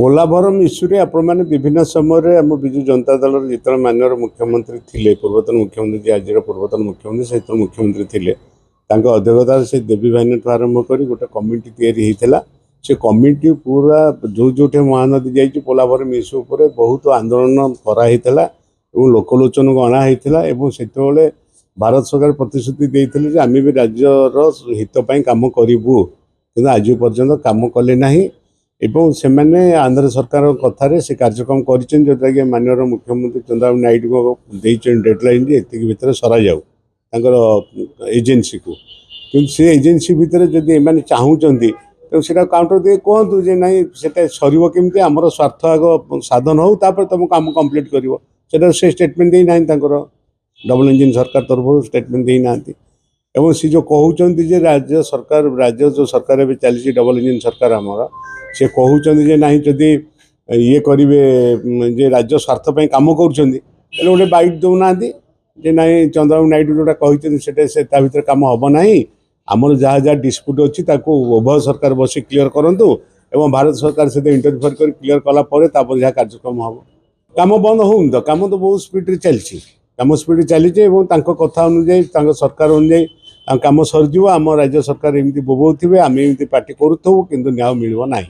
पोलाभरम इश्यूरे आपण विभिन्न समय आम विजु जनता दल जिते माननीय मुख्यमंत्री थे पूर्वतन मुख्यमंत्री जी आज पूर्वतन मुख्यमंत्री से मुख्यमंत्री थे अध्यक्षता से देवी भाईन आरंभ कर गोटे कमिटी या से कमिटी पूरा जो जो महानदी जाइए पोलाभरम इश्यू पर बहुत आंदोलन कराई लोकलोचन को अणाई से भारत सरकार प्रतिश्रुति देते आम भी राज्यर हितपाई कम करूँ कि आज पर्यटन कम कले ना एवं से आंध्र सरकार कथार से कार्यक्रम कर माननीय मुख्यमंत्री चंद्रबाबू नायडू को डेडलाइन एति भितर सर जाऊ एजेन्सी को कि से एजेन्सी भितर जदि एम चाहूँगी तो सीटा काउंटर दे कहतु जे ना से सर केमती आमर स्वार्थ आग साधन हो तुम कम कम्प्लीट कर से स्टेटमेंट देना डबल इंजिन सरकार तरफ स्टेटमेंट देना एवं सी जो कहते राज्य जो सरकार भी चली डबल इंजिन सरकार आमर से कहते ना जदि ये करेंगे राज्य स्वार्थपाई कम कर गोटे बाइट दौना जे ना चंद्रबाबू नायडू जोटा कहते से भर कम हम ना आमर जहाँ जहाँ डिस्प्यूट अच्छी उभय सरकार बस क्लीयर करूँ एवं भारत सरकार से इंटरफेयर कर क्लीयर कलापर जहाँ कार्यक्रम हम कम बंद हो तो कम तो बहुत स्पीड चलती कम स्पीड चली कथा अनुजाई सरकार अनुजाई कम सरज आम राज्य सरकार एमती बोबौ थे आम एमती पार्टी करूँ कि न्याय मिलना।